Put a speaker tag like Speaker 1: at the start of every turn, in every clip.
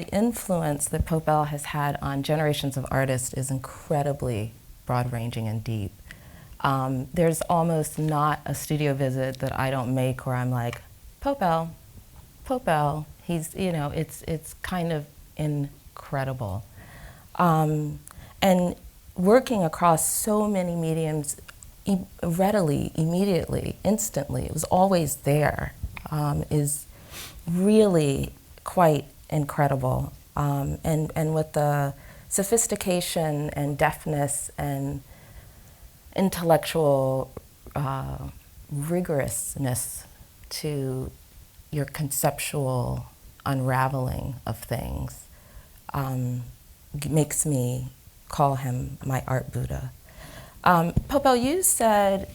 Speaker 1: The influence that Pope.L has had on generations of artists is incredibly broad-ranging and deep. There's almost not a studio visit that I don't make where I'm like, Pope.L, Pope.L. He's, you know, it's kind of incredible. And working across so many mediums readily, immediately, instantly, it was always there, is really quite incredible. And with the sophistication and deftness and intellectual rigorousness to your conceptual unraveling of things, makes me call him my art Buddha. Pope.L, you said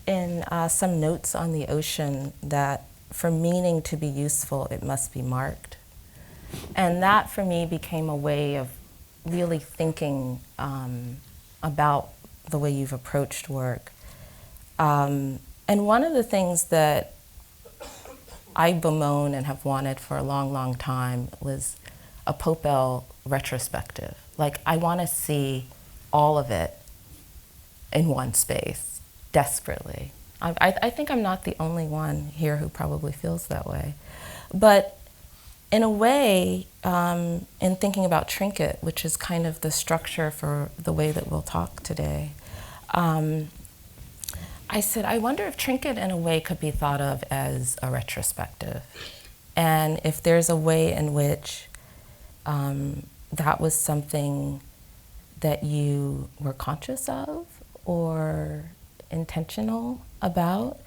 Speaker 1: in some notes on the ocean that for meaning to be useful, it must be marked. And that for me became a way of really thinking about the way you've approached work. And one of the things that I bemoan and have wanted for a long, long time was a Pope.L retrospective. Like, I want to see all of it in one space, desperately. I think I'm not the only one here who probably feels that way. But in a way, in thinking about Trinket, which is kind of the structure for the way that we'll talk today, I said, I wonder if Trinket in a way could be thought of as a retrospective. And if there's a way in which that was something that you were conscious of or intentional about,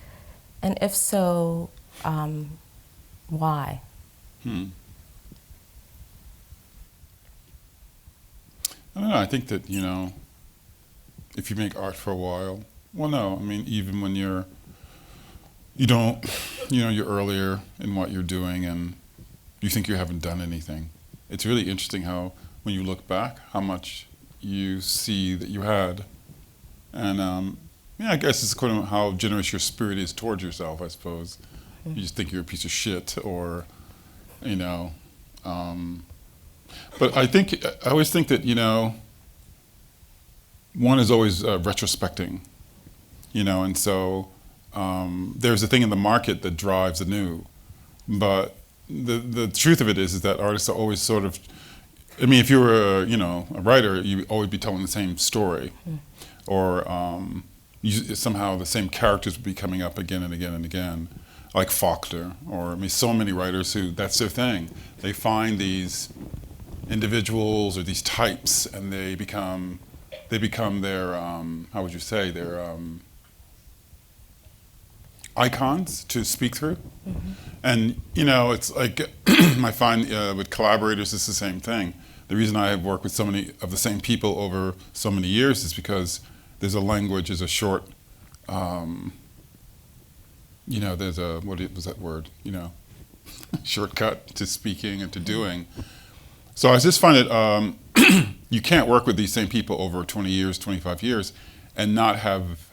Speaker 1: and if so, why?
Speaker 2: I don't know, I think that, you know, if you make art for a while, well, no, I mean, even when you're earlier in what you're doing and you think you haven't done anything, it's really interesting how, when you look back, how much you see that you had. And yeah, I guess it's kind of how generous your spirit is towards yourself, I suppose. You just think you're a piece of shit, or, you know. But I always think that, you know, one is always retrospecting, you know, and so there's a thing in the market that drives the new. But the truth of it is that artists are always sort of, I mean, if you were a writer, you'd always be telling the same story, or somehow the same characters would be coming up again and again and again, like Faulkner, or I mean, so many writers who, that's their thing. They find these individuals or these types, and they become their, how would you say, their icons to speak through. And, you know, it's like, I find with collaborators, it's the same thing. The reason I have worked with so many of the same people over so many years is because there's a language, there's a short, you know, there's a, what was that word, you know, shortcut to speaking and to doing. So I just find it, you can't work with these same people over 20 years, 25 years, and not have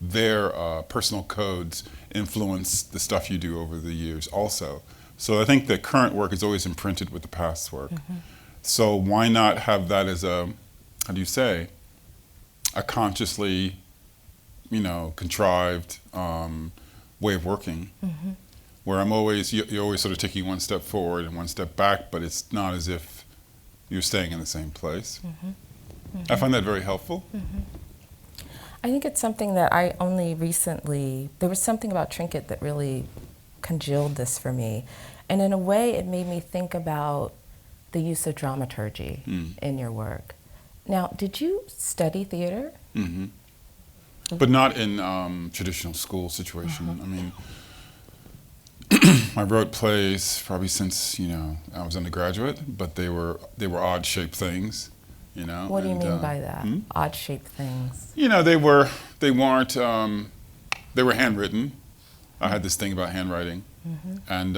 Speaker 2: their personal codes influence the stuff you do over the years also. So I think the current work is always imprinted with the past work. So why not have that as a, how do you say, a consciously, you know, contrived way of working, where I'm always, you're always sort of taking one step forward and one step back, but it's not as if you're staying in the same place. I find that very helpful.
Speaker 1: I think it's something that I only recently, there was something about Trinket that really congealed this for me. And in a way, it made me think about the use of dramaturgy in your work. Now, did you study theater?
Speaker 2: But not in traditional school situation. I mean, I wrote plays probably since, you know, I was undergraduate, but they were odd-shaped things, you know.
Speaker 1: What do you mean by that? Odd-shaped things?
Speaker 2: You know, they weren't, they were handwritten. I had this thing about handwriting, and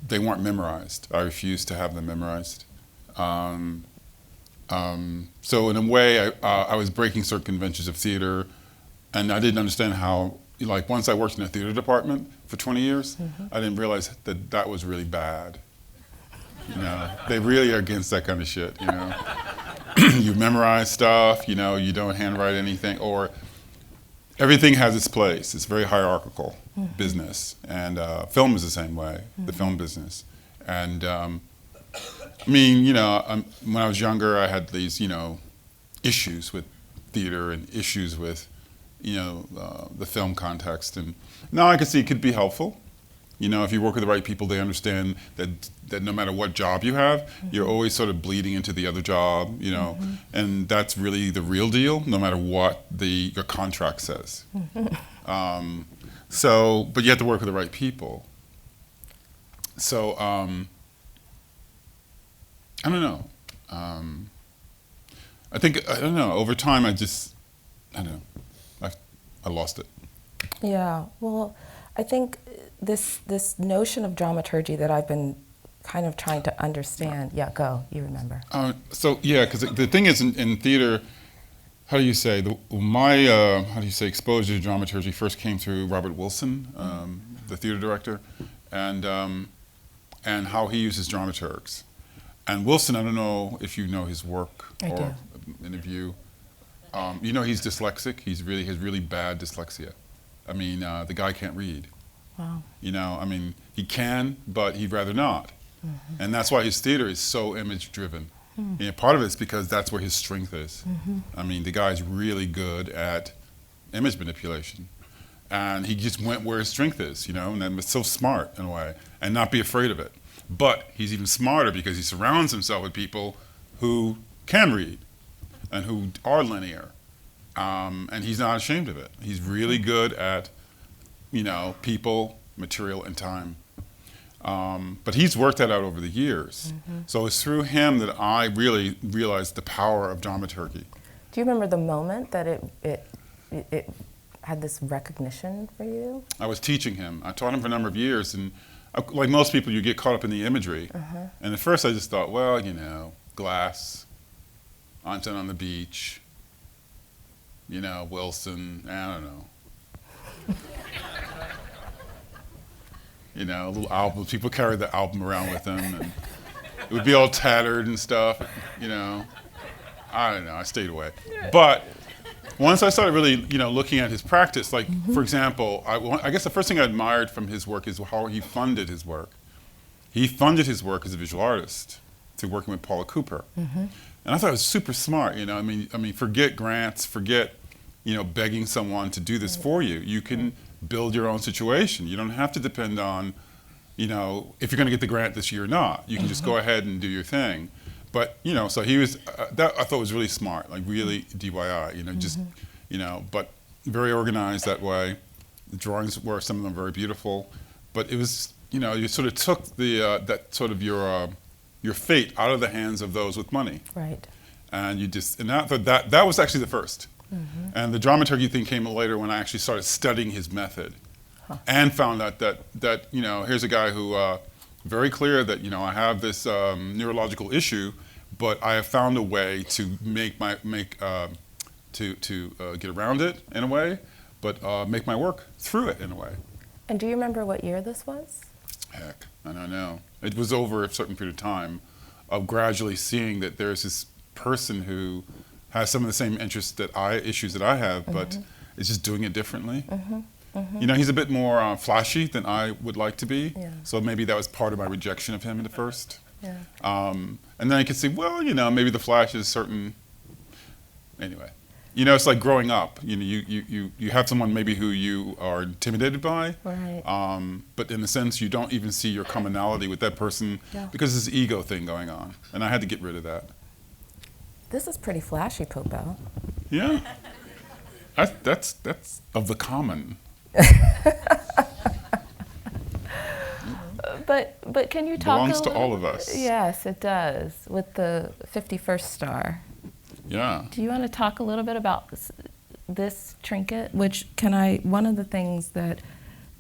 Speaker 2: they weren't memorized. I refused to have them memorized. So in a way, I was breaking certain conventions of theater, and I didn't understand how, like, once I worked in a theater department for 20 years, I didn't realize that that was really bad. You know, they really are against that kind of shit. You know, you memorize stuff. You know, you don't handwrite anything, or everything has its place. It's very hierarchical business, and film is the same way. The film business, and I mean, you know, when I was younger, I had these, you know, issues with theater and issues with, you know, the film context, and now I can see it could be helpful. You know, if you work with the right people, they understand that no matter what job you have, you're always sort of bleeding into the other job, you know, and that's really the real deal, no matter what your contract says. So, but you have to work with the right people. So, I don't know. I don't know, over time I don't know, I lost it.
Speaker 1: Yeah, well, I think this notion of dramaturgy that I've been kind of trying to understand. Yeah, go. You remember?
Speaker 2: So yeah, because the thing is, in theater, how do you say exposure to dramaturgy first came through Robert Wilson, the theater director, and how he uses dramaturgs. And Wilson, I don't know if you know his work or interview. You know, he's dyslexic. He has really bad dyslexia. I mean, the guy can't read.
Speaker 1: Wow.
Speaker 2: You know, I mean, he can, but he'd rather not. And that's why his theater is so image-driven. You know, part of it's because that's where his strength is. I mean, the guy's really good at image manipulation. And he just went where his strength is, you know, and then was so smart in a way, and not be afraid of it. But he's even smarter because he surrounds himself with people who can read and who are linear. And he's not ashamed of it. He's really good at, you know, people, material, and time. But he's worked that out over the years. So it's through him that I really realized the power of dramaturgy.
Speaker 1: Do you remember the moment that it had this recognition for you?
Speaker 2: I was teaching him. I taught him for a number of years, and like most people, you get caught up in the imagery. And at first I just thought, well, you know, glass, Einstein on the beach, you know, Wilson, I don't know. You know, a little album. People carry the album around with them, and it would be all tattered and stuff, you know. I don't know, I stayed away. But once I started really, you know, looking at his practice, like, for example, I guess the first thing I admired from his work is how he funded his work. He funded his work as a visual artist through working with Paula Cooper. And I thought it was super smart, you know. I mean, forget grants, forget, you know, begging someone to do this for you. You can build your own situation. You don't have to depend on, you know, if you're going to get the grant this year or not. You can just go ahead and do your thing. But, you know, so he was, that I thought was really smart, like really DIY, you know, just, you know, but very organized that way. The drawings were, some of them very beautiful. But it was, you know, you sort of took that sort of your fate out of the hands of those with money.
Speaker 1: Right.
Speaker 2: And you just, and that was actually the first. And the dramaturgy thing came later when I actually started studying his method, and found out that you know, here's a guy who very clear that, you know, I have this neurological issue, but I have found a way to get around it in a way, but make my work through it in a way.
Speaker 1: And do you remember what year this was?
Speaker 2: Heck, I don't know. It was over a certain period of time of gradually seeing that there's this person who has some of the same issues that I have, but is just doing it differently. You know, he's a bit more flashy than I would like to be, so maybe that was part of my rejection of him at first. And then I could see, well, you know, maybe the flash is certain. Anyway, you know, it's like growing up. You know, you have someone maybe who you are intimidated by, but in a sense, you don't even see your commonality with that person because there's an ego thing going on, and I had to get rid of that.
Speaker 1: This is pretty flashy, Pope.L.
Speaker 2: Yeah, that's of the common.
Speaker 1: But can you talk?
Speaker 2: Belongs to all of us.
Speaker 1: Yes, it does. With the 51st star.
Speaker 2: Yeah.
Speaker 1: Do you want to talk a little bit about this trinket? One of the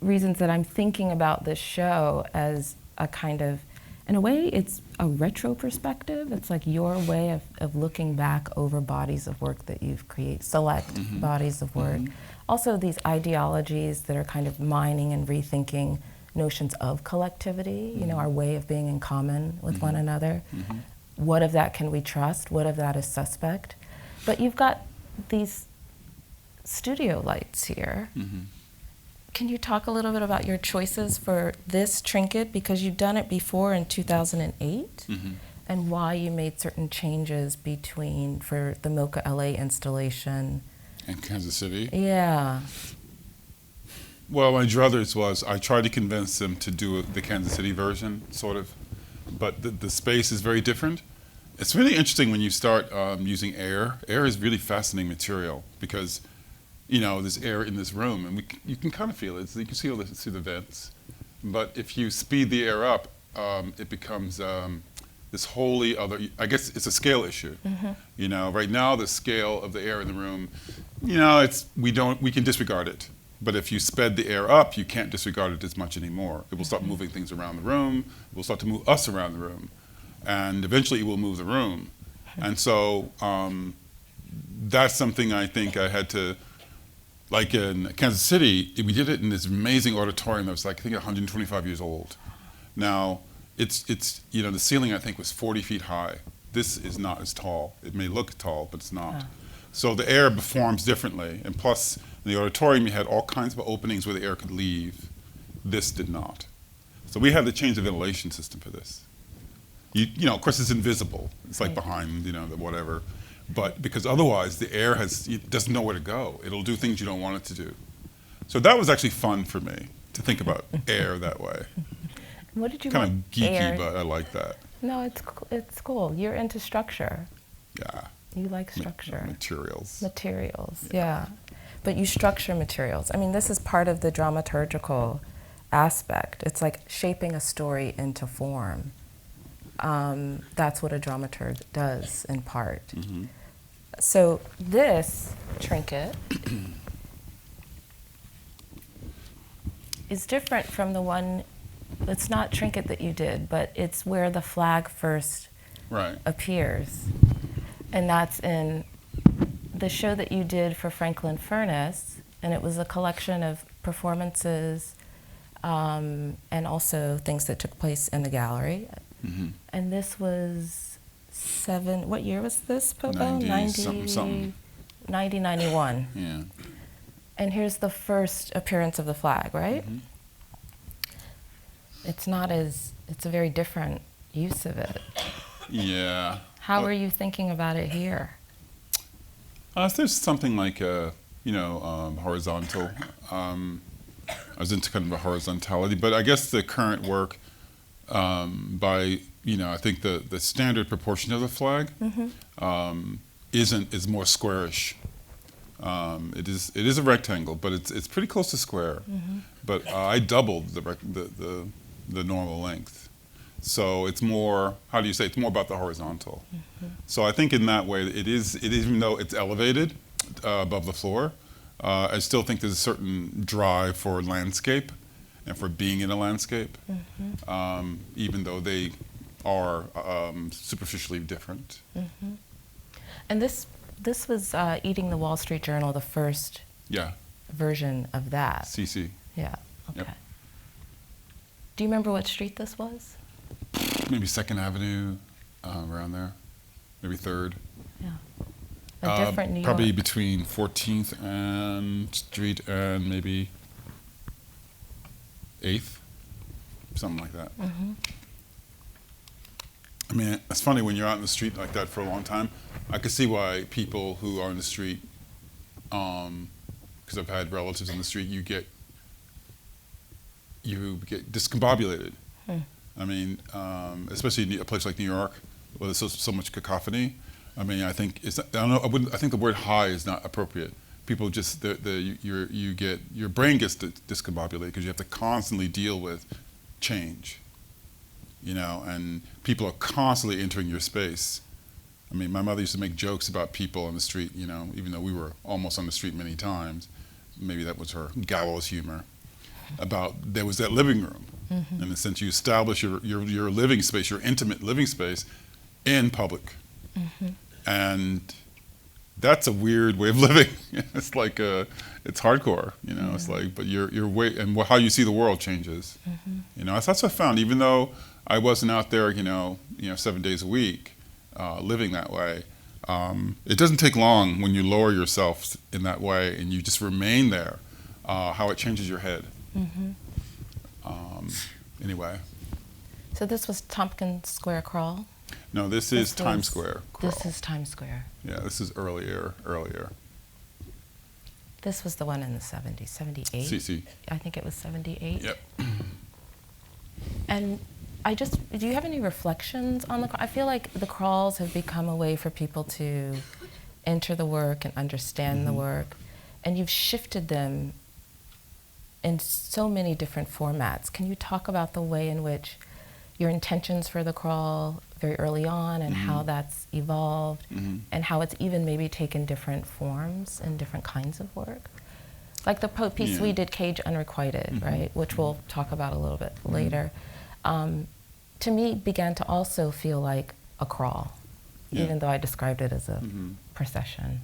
Speaker 1: reasons that I'm thinking about this show as a kind of, in a way, it's a retro perspective. It's like your way of looking back over bodies of work that you've created, select bodies of work. Also these ideologies that are kind of mining and rethinking notions of collectivity, you know, our way of being in common with one another.
Speaker 2: Mm-hmm.
Speaker 1: What of that can we trust? What of that is suspect? But you've got these studio lights here.
Speaker 2: Mm-hmm.
Speaker 1: Can you talk a little bit about your choices for this trinket? Because you've done it before in 2008, and why you made certain changes between, for the Mocha LA installation.
Speaker 2: In Kansas City?
Speaker 1: Yeah.
Speaker 2: Well, my druthers was, I tried to convince them to do the Kansas City version, sort of, but the space is very different. It's really interesting when you start using air. Air is really fascinating material because, you know, there's air in this room, and you can kind of feel it. So you can see all through the vents. But if you speed the air up, it becomes this wholly other. I guess it's a scale issue. You know, right now the scale of the air in the room, you know, we can disregard it. But if you sped the air up, you can't disregard it as much anymore. It will start moving things around the room. It will start to move us around the room, and eventually it will move the room. And so that's something I think I had to. Like in Kansas City, we did it in this amazing auditorium that was like, I think 125 years old. Now, it's you know, the ceiling I think was 40 feet high. This is not as tall. It may look tall, but it's not. So the air performs differently. And plus, in the auditorium, you had all kinds of openings where the air could leave. This did not. So we had to change the ventilation system for this. You know, of course, it's invisible. It's like behind, you know, the whatever. But because otherwise the air it doesn't know where to go. It'll do things you don't want it to do. So that was actually fun for me to think about air that way.
Speaker 1: What did you
Speaker 2: kind
Speaker 1: want
Speaker 2: of geeky,
Speaker 1: air?
Speaker 2: but I like that.
Speaker 1: No, it's cool. You're into structure.
Speaker 2: Yeah.
Speaker 1: You like structure.
Speaker 2: Materials.
Speaker 1: Materials, yeah. But you structure materials. I mean, this is part of the dramaturgical aspect. It's like shaping a story into form. That's what a dramaturg does in part. So this trinket is different from the one, it's not trinket that you did, but it's where the flag first appears. And that's in the show that you did for Franklin Furnace, and it was a collection of performances and also things that took place in the gallery. And this was what year was this, Pope.L?
Speaker 2: 90-something.
Speaker 1: 90-91.
Speaker 2: Yeah.
Speaker 1: And here's the first appearance of the flag, right? It's a very different use of it.
Speaker 2: Yeah.
Speaker 1: How are you thinking about it here?
Speaker 2: There's something like, horizontal. I was into kind of a horizontality, but I guess the current work I think the standard proportion of the flag is more squarish. It is a rectangle, but it's pretty close to square. But I doubled the normal length, so it's more. How do you say? It's more about the horizontal. So I think in that way, it is even though it's elevated above the floor, I still think there's a certain drive for landscape and for being in a landscape, even though they are superficially different.
Speaker 1: And this was Eating the Wall Street Journal, the first version of that.
Speaker 2: CC.
Speaker 1: Yeah, okay.
Speaker 2: Yep.
Speaker 1: Do you remember what street this was?
Speaker 2: Maybe 2nd Avenue, around there. Maybe 3rd.
Speaker 1: Yeah. A different New York.
Speaker 2: Probably between 14th and Street and maybe 8th, something like that. I mean, it's funny when you're out in the street like that for a long time. I could see why people who are in the street, because I've had relatives in the street, you get discombobulated. I mean, especially in a place like New York, where there's so much cacophony. I mean, I think I think the word high is not appropriate. People just your brain gets discombobulated because you have to constantly deal with change, and people are constantly entering your space. I mean, my mother used to make jokes about people on the street, even though we were almost on the street many times. Maybe that was her gallows humor. About there was that living room, in the sense you establish your living space, your intimate living space, in public, and that's a weird way of living. It's like it's hardcore, you know. It's like, but your way and how you see the world changes. You know, that's what I found. Even though I wasn't out there, 7 days a week, living that way. It doesn't take long when you lower yourself in that way and you just remain there. How it changes your head. Anyway.
Speaker 1: So this was Tompkins Square Crawl?
Speaker 2: No, this is Times Square Crawl.
Speaker 1: This is Times Square.
Speaker 2: Yeah, this is earlier.
Speaker 1: This was the one in the 70s, 78?
Speaker 2: CC.
Speaker 1: I think it was 78.
Speaker 2: Yep.
Speaker 1: And do you have any reflections on I feel like the crawls have become a way for people to enter the work and understand the work, and you've shifted them in so many different formats. Can you talk about the way in which your intentions for the crawl very early on and how that's evolved and how it's even maybe taken different forms and different kinds of work? Like the Pope piece we did, Cage Unrequited, right, which we'll talk about a little bit later, to me began to also feel like a crawl, even though I described it as a procession.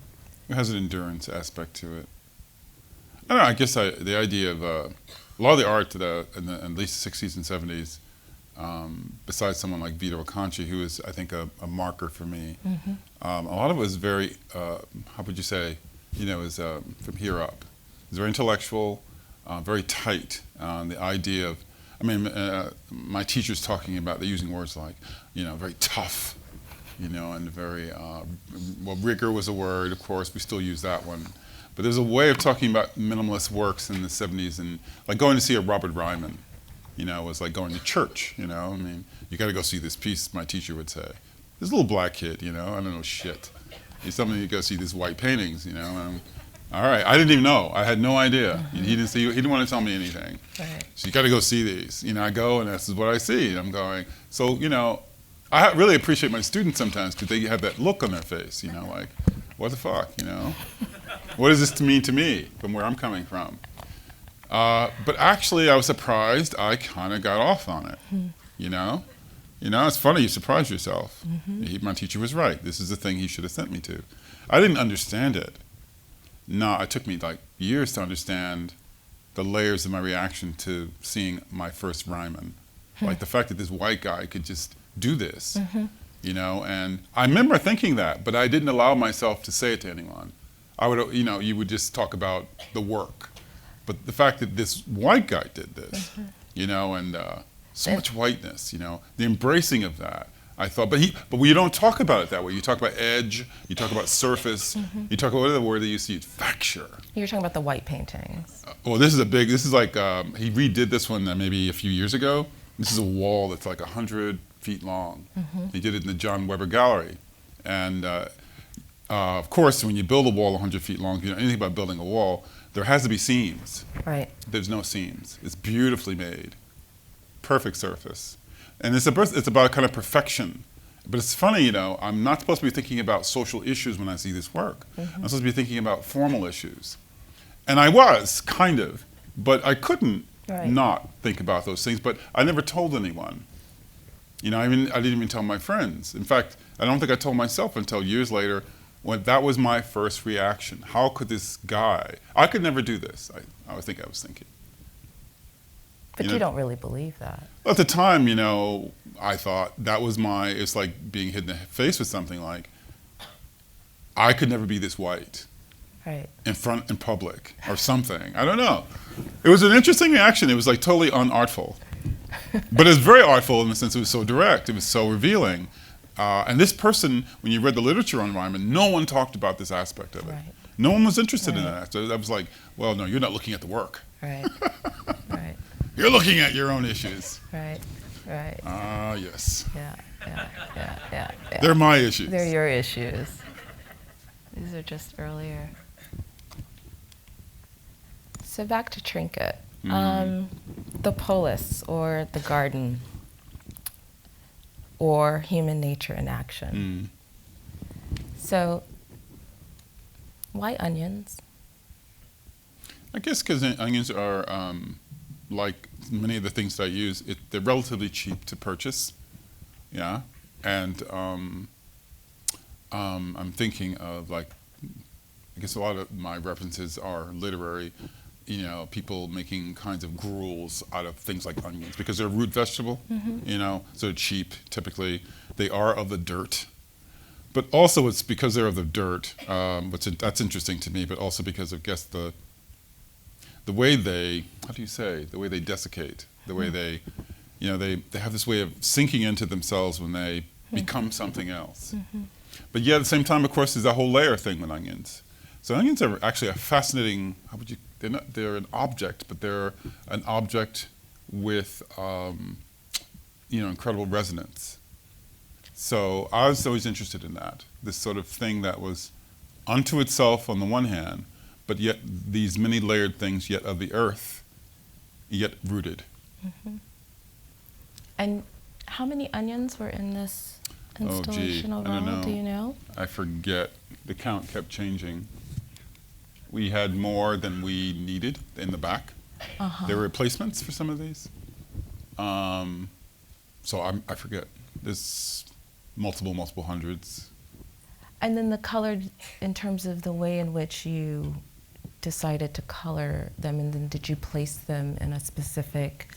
Speaker 2: It has an endurance aspect to it. I don't know, I guess the idea of a lot of the art in at least the 60s and 70s, besides someone like Vito Acconci, who is, I think, a marker for me, a lot of it was very, how would you say, is from here up. It was very intellectual, very tight. The idea of, my teacher's talking about, they're using words like, very tough, and very, rigor was a word, of course, we still use that one. But there's a way of talking about minimalist works in the 70s, and like going to see a Robert Ryman, was like going to church, you got to go see this piece, my teacher would say. This little black kid, I don't know shit. He's telling me to go see these white paintings, and all right, I didn't even know. I had no idea. He didn't want to tell me anything.
Speaker 1: Right.
Speaker 2: So you got to go see these. I go and this is what I see. And I'm going, so, I really appreciate my students sometimes because they have that look on their face, like, what the fuck, What does this mean to me from where I'm coming from? But actually, I was surprised. I kind of got off on it, It's funny, you surprise yourself. My teacher was right. This is the thing he should have sent me to. I didn't understand it. No, it took me like years to understand the layers of my reaction to seeing my first Ryman. Like the fact that this white guy could just do this, and I remember thinking that, but I didn't allow myself to say it to anyone. I would, you would just talk about the work. But the fact that this white guy did this, and so much whiteness, the embracing of that, I thought, but you don't talk about it that way. You talk about edge, you talk about surface, you talk about whatever word that you see, facture.
Speaker 1: You're talking about the white paintings.
Speaker 2: Well, this is like, he redid this one maybe a few years ago. This is a wall that's like 100 feet long. He did it in the John Weber Gallery. And of course, when you build a wall 100 feet long, if you know anything about building a wall, there has to be seams.
Speaker 1: Right.
Speaker 2: There's no seams. It's beautifully made. Perfect surface. And it's about kind of perfection. But it's funny, I'm not supposed to be thinking about social issues when I see this work. I'm supposed to be thinking about formal issues. And I was, kind of, but I couldn't not think about those things. But I never told anyone. I didn't even tell my friends. In fact, I don't think I told myself until years later when that was my first reaction. How could this guy, I could never do this, I was thinking.
Speaker 1: But you don't really believe that.
Speaker 2: At the time, I thought that was it's like being hit in the face with something like, I could never be this white.
Speaker 1: Right.
Speaker 2: In public or something. I don't know. It was an interesting reaction. It was like totally unartful. But it was very artful in the sense it was so direct. It was so revealing. And this person, when you read the literature on Ryman, no one talked about this aspect of it.
Speaker 1: Right.
Speaker 2: No one was interested in that. So I was like, well, no, you're not looking at the work.
Speaker 1: Right. Right.
Speaker 2: You're looking at your own issues.
Speaker 1: Right. Right.
Speaker 2: Ah, yes.
Speaker 1: Yeah.
Speaker 2: They're my issues.
Speaker 1: They're your issues. These are just earlier. So back to Trinket. The polis, or the garden, or human nature in action. So, why onions?
Speaker 2: I guess because onions are, like many of the things that I use, they're relatively cheap to purchase. Yeah. And I'm thinking of like I guess a lot of my references are literary, people making kinds of gruels out of things like onions because they're a root vegetable, so they're cheap typically. They are of the dirt. But also it's because they're of the dirt, that's interesting to me, but also because of, I guess, the way they, the way they desiccate, the way they, they have this way of sinking into themselves when they become something else. But yet at the same time, of course, there's that whole layer thing with onions. So onions are actually a fascinating, they're an object, but they're an object with, incredible resonance. So I was always interested in that, this sort of thing that was unto itself on the one hand, but yet these many layered things, yet of the earth, yet rooted.
Speaker 1: And how many onions were in this installation overall?
Speaker 2: I don't know.
Speaker 1: Do you know?
Speaker 2: I forget. The count kept changing. We had more than we needed in the back. There were replacements for some of these. So I forget. There's multiple hundreds.
Speaker 1: And then the color, in terms of the way in which you decided to color them, and then did you place them in a specific,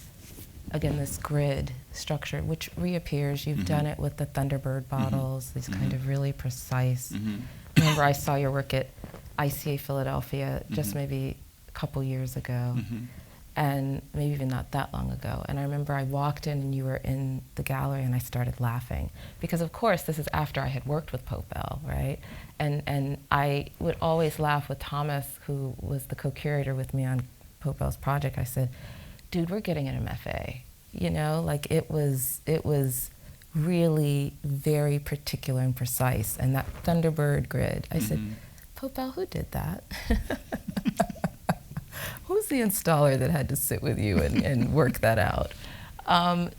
Speaker 1: again, this grid structure, which reappears. You've done it with the Thunderbird bottles, these kind of really precise. Remember, I saw your work at ICA Philadelphia just maybe a couple years ago, and maybe even not that long ago. And I remember I walked in and you were in the gallery and I started laughing. Because of course, this is after I had worked with Pope.L, right? And I would always laugh with Thomas, who was the co-curator with me on Pope.L's project. I said, dude, we're getting an MFA. Like it was really very particular and precise. And that Thunderbird grid, I said, Pope.L, who did that? Who's the installer that had to sit with you and work that out?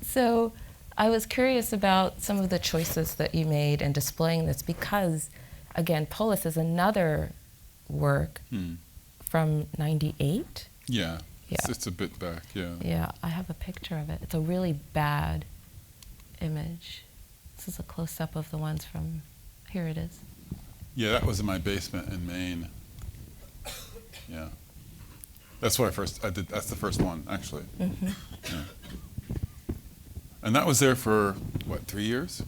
Speaker 1: So I was curious about some of the choices that you made in displaying this because, again, Polis is another work from '98.
Speaker 2: Yeah. It's a bit back, yeah.
Speaker 1: Yeah, I have a picture of it. It's a really bad image. This is a close-up of the ones from, here it is.
Speaker 2: Yeah, that was in my basement in Maine. Yeah. That's where I did, that's the first one, actually. Yeah. And that was there for, 3 years?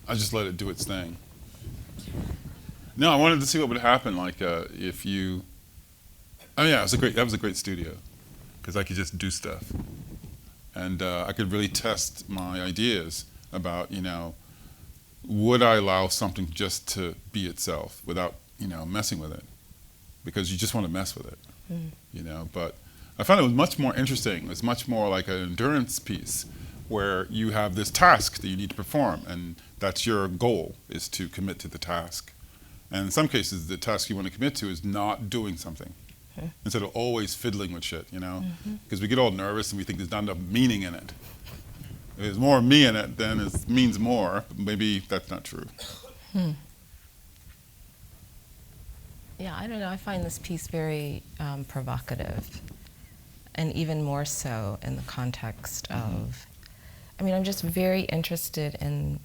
Speaker 2: I just let it do its thing. No, I wanted to see what would happen, if you, that was a great studio, because I could just do stuff. And I could really test my ideas about, would I allow something just to be itself without, messing with it? Because you just want to mess with it, But I found it was much more interesting. It was much more like an endurance piece where you have this task that you need to perform, and that's your goal, is to commit to the task. And in some cases, the task you want to commit to is not doing something. Instead of always fiddling with shit, Because we get all nervous and we think there's not enough meaning in it. If there's more me in it, then it means more. Maybe that's not true.
Speaker 1: Yeah, I don't know. I find this piece very provocative, and even more so in the context of, I'm just very interested in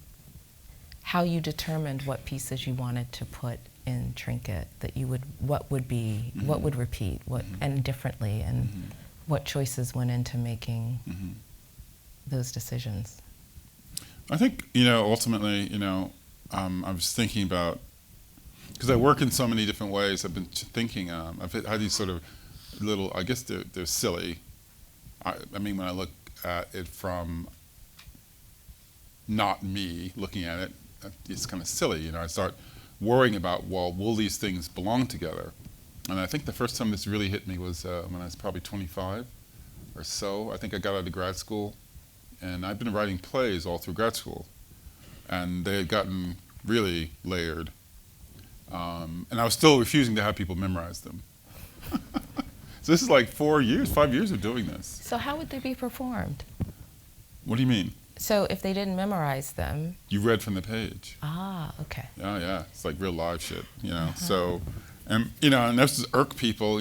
Speaker 1: how you determined what pieces you wanted to put in Trinket, that you would, what would repeat, and differently, and what choices went into making those decisions.
Speaker 2: I think, ultimately, I was thinking about, because I work in so many different ways, I've been thinking, I've had these sort of little, I guess they're silly. When I look at it from not me looking at it, it's kind of silly, I start worrying about, will these things belong together? And I think the first time this really hit me was when I was probably 25 or so. I think I got out of grad school, and I'd been writing plays all through grad school, and they had gotten really layered. And I was still refusing to have people memorize them. So this is like 5 years of doing this.
Speaker 1: So how would they be performed?
Speaker 2: What do you mean?
Speaker 1: So if they didn't memorize them...
Speaker 2: You read from the page.
Speaker 1: Ah, okay.
Speaker 2: Yeah. It's like real live shit, So, and this is irk people,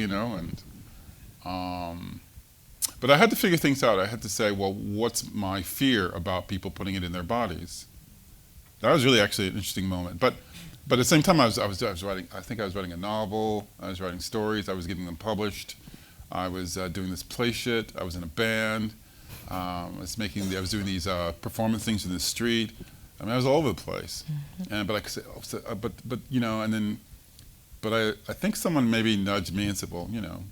Speaker 2: but I had to figure things out. I had to say, what's my fear about people putting it in their bodies? That was really actually an interesting moment. But But at the same time, I was writing. I think I was writing a novel. I was writing stories. I was getting them published. I was doing this play shit. I was in a band. I was doing these performance things in the street. I mean, I was all over the place. And but I could say, but you know, and then, but I think someone maybe nudged me and said, well, you know,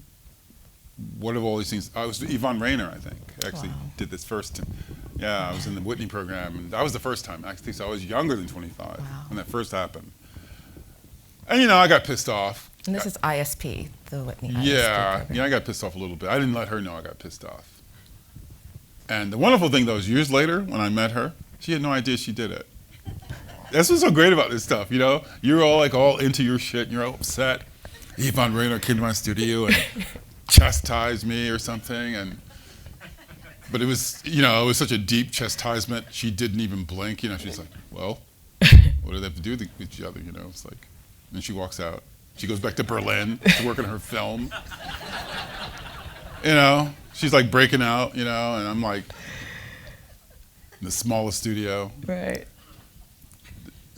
Speaker 2: what of all these things? I was Yvonne Rainer, I think, actually did this first. Yeah, I was in the Whitney program, and that was the first time. Actually, so I was younger than 25 when that first happened. And you know, I got pissed off.
Speaker 1: And this is ISP, the Whitney ISP
Speaker 2: Yeah,
Speaker 1: program.
Speaker 2: yeah, I got pissed off a little bit. I didn't let her know I got pissed off. And the wonderful thing, though, is years later, when I met her, she had no idea she did it. That's what's so great about this stuff, you know? You're all into your shit, and you're all upset. Yvonne Rainer came to my studio and chastised me or something, but it was, you know, it was such a deep chastisement. She didn't even blink, you know. She's like, well, what do they have to do with each other, you know? It's like, and then she walks out. She goes back to Berlin to work on her film. You know, she's like breaking out, you know, and I'm like in the smallest studio.
Speaker 1: Right.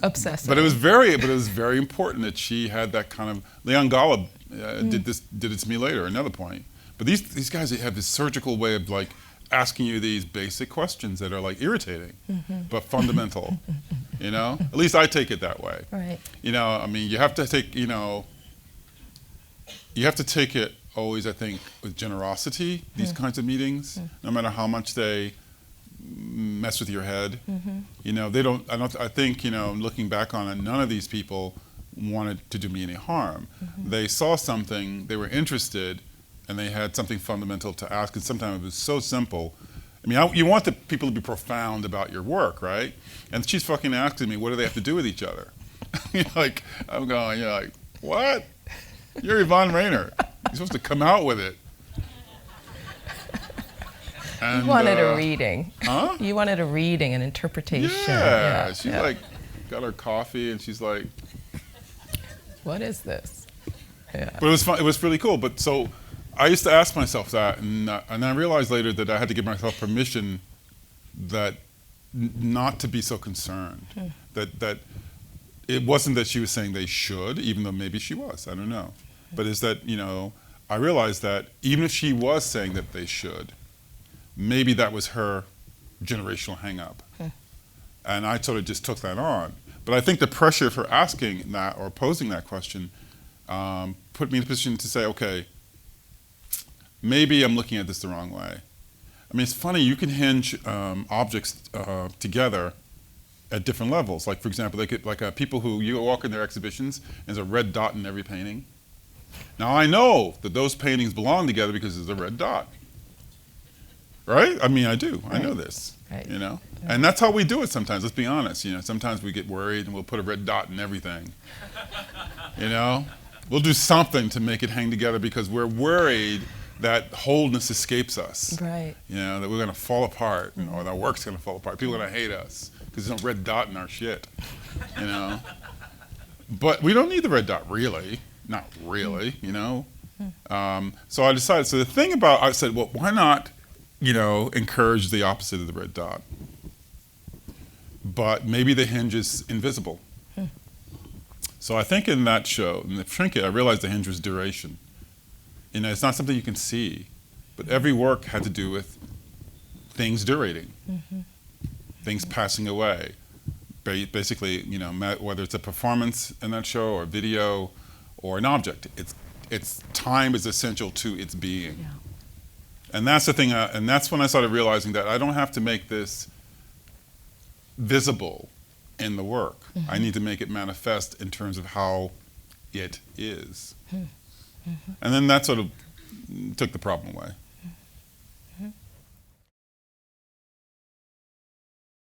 Speaker 1: Obsessive.
Speaker 2: But it was very important that she had that kind of. Leon Golub did it to me later. Another point. But these guys, they have this surgical way of like asking you these basic questions that are like irritating, but fundamental. You know, at least I take it that way.
Speaker 1: Right.
Speaker 2: You know, I mean, you have to take. You know, you have to take it always, I think, with generosity. These kinds of meetings, no matter how much they mess with your head. You know, they don't. I think, you know, looking back on it, none of these people wanted to do me any harm. They saw something, they were interested, and they had something fundamental to ask. And sometimes it was so simple. I mean, you want the people to be profound about your work, right? And she's fucking asking me, what do they have to do with each other? Like, I'm going, you know, like, what? You're Yvonne Rainer. You're supposed to come out with it. And,
Speaker 1: you wanted a reading.
Speaker 2: Huh?
Speaker 1: You wanted a reading, an interpretation.
Speaker 2: Yeah. She's like, got her coffee, and she's like,
Speaker 1: what is this? Yeah.
Speaker 2: But it was fun. It was really cool. But so I used to ask myself that, and I realized later that I had to give myself permission that not to be so concerned. That it wasn't that she was saying they should, even though maybe she was. I don't know. But is that, you know, I realized that even if she was saying that they should, maybe that was her generational hang-up. And I sort of just took that on. But I think the pressure of her asking that or posing that question put me in a position to say, okay, maybe I'm looking at this the wrong way. I mean, it's funny, you can hinge objects together at different levels. Like, for example, they could, like people who, you walk in their exhibitions, and there's a red dot in every painting. Now, I know that those paintings belong together because there's a red dot. Right? I mean, I do. Right. I know this. Right. You know? Yeah. And that's how we do it sometimes, let's be honest. You know, sometimes we get worried and we'll put a red dot in everything. You know? We'll do something to make it hang together because we're worried that wholeness escapes us.
Speaker 1: Right.
Speaker 2: You know, that we're going to fall apart, or our work's going to fall apart. People are going to hate us because there's no red dot in our shit. You know? But we don't need the red dot, really. Not really, you know? So I decided, so the thing about, I said, well, why not, you know, encourage the opposite of the red dot? But maybe the hinge is invisible. So I think in that show, in the Trinket, I realized the hinge was duration. You know, it's not something you can see, but every work had to do with things durating, things passing away. Basically, you know, whether it's a performance in that show or video or an object, it's time is essential to its being. Yeah. And that's the thing, and that's when I started realizing that I don't have to make this visible in the work. I need to make it manifest in terms of how it is. And then that sort of took the problem away.